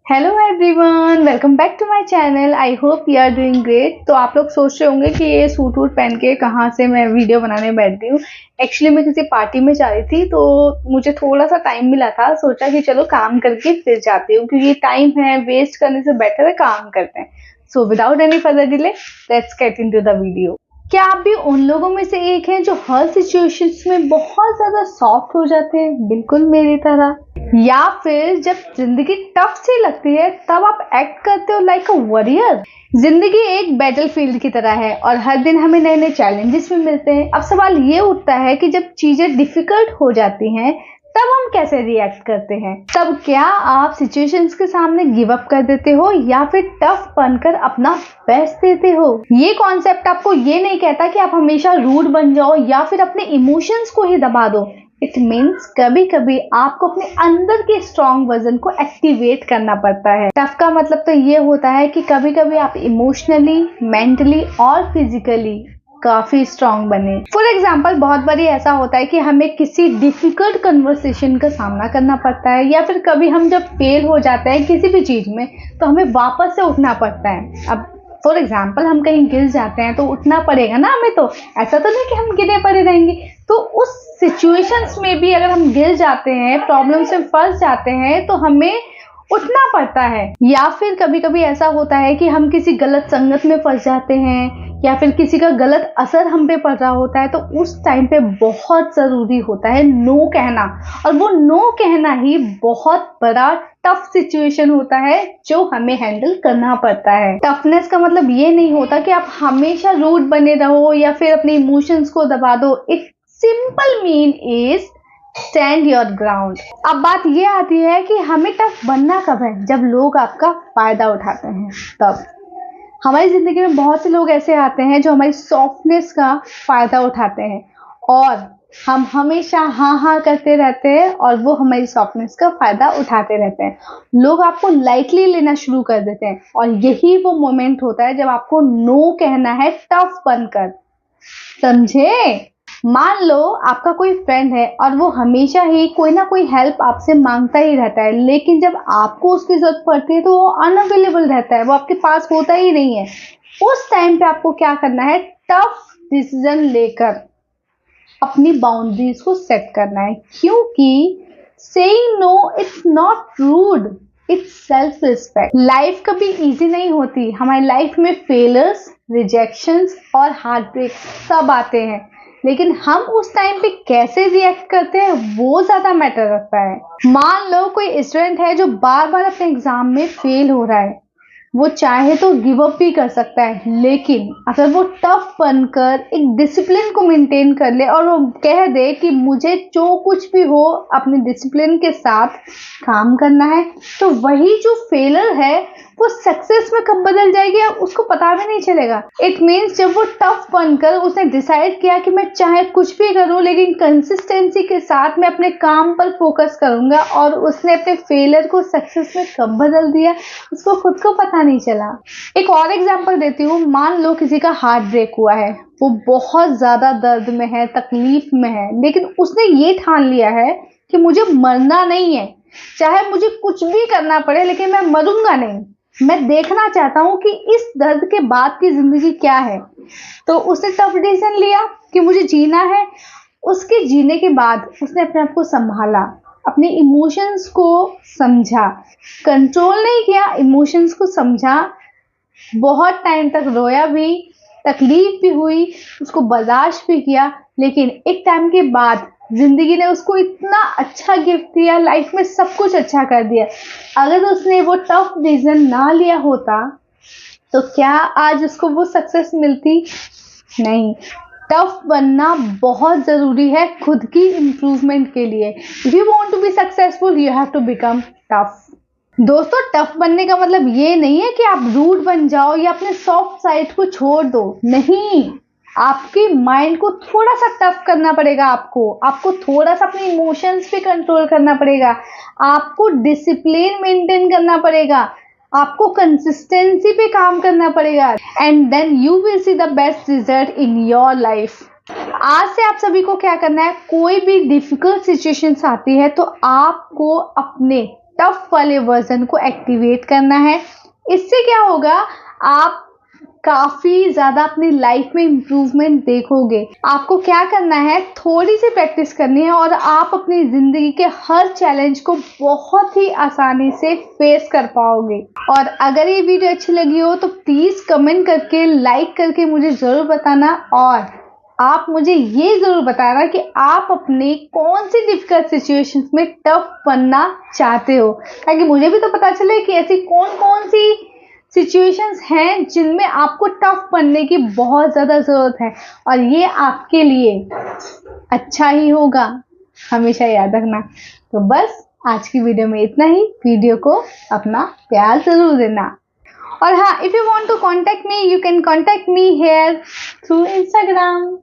Hello everyone, welcome back to my channel. I hope you are doing great. तो आप लोग सोच रहे होंगे कि ये सूट वूट पहन के कहाँ से मैं वीडियो बनाने बैठती हूँ। एक्चुअली मैं किसी पार्टी में जा रही थी, तो मुझे थोड़ा सा टाइम मिला था। सोचा कि चलो काम करके फिर जाती हूँ, क्योंकि टाइम है वेस्ट करने से बेटर है काम करते हैं। So without any further delay, let's get into the video. क्या आप भी उन लोगों में से एक हैं जो हर सिचुएशंस में बहुत ज्यादा सॉफ्ट हो जाते हैं, बिल्कुल मेरी तरह? या फिर जब जिंदगी टफ सी लगती है तब आप एक्ट करते हो लाइक अ वॉरियर? जिंदगी एक बैटलफील्ड की तरह है और हर दिन हमें नए नए चैलेंजेस भी मिलते हैं। अब सवाल ये उठता है कि जब चीजें डिफिकल्ट हो जाती हैं तब हम कैसे रिएक्ट करते हैं। तब क्या आप सिचुएशंस के सामने गिव अप कर देते हो या फिर टफ बनकर अपना बेस्ट देते हो? ये कॉन्सेप्ट आपको ये नहीं कहता कि आप हमेशा रूड बन जाओ या फिर अपने इमोशंस को ही दबा दो। इट मीन्स कभी कभी आपको अपने अंदर के स्ट्रॉन्ग वर्जन को एक्टिवेट करना पड़ता है। टफ का मतलब तो ये होता है कि कभी कभी आप इमोशनली, मेंटली और फिजिकली काफी स्ट्रांग बने। फॉर एग्जाम्पल, बहुत बारी ऐसा होता है कि हमें किसी डिफिकल्ट कन्वर्सेशन का सामना करना पड़ता है, या फिर कभी हम जब फेल हो जाते हैं किसी भी चीज में तो हमें वापस से उठना पड़ता है। अब फॉर एग्जाम्पल, हम कहीं गिर जाते हैं तो उठना पड़ेगा ना हमें, तो ऐसा तो नहीं कि हम गिरे पड़े रहेंगे। तो उस सिचुएशंस में भी अगर हम गिर जाते हैं, प्रॉब्लम से फंस जाते हैं, तो हमें उठना पड़ता है। या फिर कभी कभी ऐसा होता है कि हम किसी गलत संगत में फंस जाते हैं या फिर किसी का गलत असर हम पे पड़ रहा होता है, तो उस टाइम पे बहुत जरूरी होता है नो कहना। और वो नो कहना ही बहुत बड़ा टफ सिचुएशन होता है जो हमें हैंडल करना पड़ता है। टफनेस का मतलब ये नहीं होता कि आप हमेशा रूड बने रहो या फिर अपने इमोशंस को दबा दो। It simple mean is stand your ground. अब बात ये आती है कि हमें टफ बनना कब है? जब लोग आपका फायदा उठाते हैं तब। हमारी जिंदगी में बहुत से लोग ऐसे आते हैं जो हमारी सॉफ्टनेस का फायदा उठाते हैं और हम हमेशा हाँ हाँ करते रहते हैं और वो हमारी सॉफ्टनेस का फायदा उठाते रहते हैं। लोग आपको लाइटली लेना शुरू कर देते हैं और यही वो मोमेंट होता है जब आपको नो कहना है टफ बनकर। समझे? मान लो आपका कोई फ्रेंड है और वो हमेशा ही कोई ना कोई हेल्प आपसे मांगता ही रहता है, लेकिन जब आपको उसकी जरूरत पड़ती है तो वो अनअवेलेबल रहता है, वो आपके पास होता ही नहीं है। उस टाइम पे आपको क्या करना है? टफ डिसीजन लेकर अपनी बाउंड्रीज को सेट करना है, क्योंकि saying no it's not rude, it's self respect. Life कभी इजी नहीं होती। हमारी लाइफ में फेलियर्स, रिजेक्शंस और हार्ट ब्रेक सब आते हैं, लेकिन हम उस टाइम पे कैसे रिएक्ट करते हैं वो ज्यादा मैटर रखता है। मान लो कोई स्टूडेंट है जो बार बार अपने एग्जाम में फेल हो रहा है, वो चाहे तो गिव अप भी कर सकता है, लेकिन अगर वो टफ बनकर एक डिसिप्लिन को मेंटेन कर ले और वो कह दे कि मुझे जो कुछ भी हो अपने डिसिप्लिन के साथ काम करना है, तो वही जो फेलर है वो सक्सेस में कब बदल जाएगी उसको पता भी नहीं चलेगा। इट मीन्स जब वो टफ बनकर उसने डिसाइड किया कि मैं चाहे कुछ भी करूं लेकिन कंसिस्टेंसी के साथ मैं अपने काम पर फोकस करूंगा, और उसने अपने फेलियर को सक्सेस में कब बदल दिया उसको खुद को पता नहीं चला। एक और एग्जांपल देती हूँ। मान लो किसी का हार्ट ब्रेक हुआ है, वो बहुत ज्यादा दर्द में है, तकलीफ में है, लेकिन उसने ये ठान लिया है कि मुझे मरना नहीं है, चाहे मुझे कुछ भी करना पड़े लेकिन मैं मरूंगा नहीं। मैं देखना चाहता हूं कि इस दर्द के बाद की जिंदगी क्या है। तो उसने टफ डिसीजन लिया कि मुझे जीना है। उसके जीने के बाद उसने अपने आप को संभाला, अपने इमोशंस को समझा, कंट्रोल नहीं किया, इमोशंस को समझा, बहुत टाइम तक रोया भी, तकलीफ भी हुई, उसको बर्दाश्त भी किया, लेकिन एक टाइम के बाद जिंदगी ने उसको इतना अच्छा गिफ्ट दिया, लाइफ में सब कुछ अच्छा कर दिया। अगर उसने वो टफ डिसीजन ना लिया होता तो क्या आज उसको वो सक्सेस मिलती? नहीं। टफ बनना बहुत जरूरी है खुद की इम्प्रूवमेंट के लिए। If you want to be successful you have to become tough. दोस्तों, टफ बनने का मतलब ये नहीं है कि आप रूड बन जाओ या अपने सॉफ्ट साइड को छोड़ दो। नहीं, आपके माइंड को थोड़ा सा टफ करना पड़ेगा। आपको थोड़ा सा अपने इमोशंस पे कंट्रोल करना पड़ेगा, आपको डिसिप्लिन मेंटेन करना पड़ेगा, आपको कंसिस्टेंसी पे काम करना पड़ेगा, and then you will see the best result in your life. आज से आप सभी को क्या करना है? कोई भी डिफिकल्ट सिचुएशंस आती है तो आपको अपने टफ वाले वर्जन को एक्टिवेट करना है। इससे क्या होगा, आप काफी ज्यादा अपनी लाइफ में इम्प्रूवमेंट देखोगे। आपको क्या करना है, थोड़ी सी प्रैक्टिस करनी है और आप अपनी जिंदगी के हर चैलेंज को बहुत ही आसानी से फेस कर पाओगे। और अगर ये वीडियो अच्छी लगी हो तो प्लीज कमेंट करके, लाइक करके मुझे जरूर बताना। और आप मुझे ये जरूर बताना कि आप अपने कौन सी डिफिकल्ट सिचुएशंस में टफ बनना चाहते हो, ताकि मुझे भी तो पता चले कि ऐसी कौन कौन सी सिचुएशंस हैं जिनमें आपको टफ बनने की बहुत ज़्यादा ज़रूरत है, और ये आपके लिए अच्छा ही होगा, हमेशा याद रखना। तो बस आज की वीडियो में इतना ही। वीडियो को अपना प्यार ज़रूर देना। और हाँ, if you want to contact me, you can contact me here through Instagram।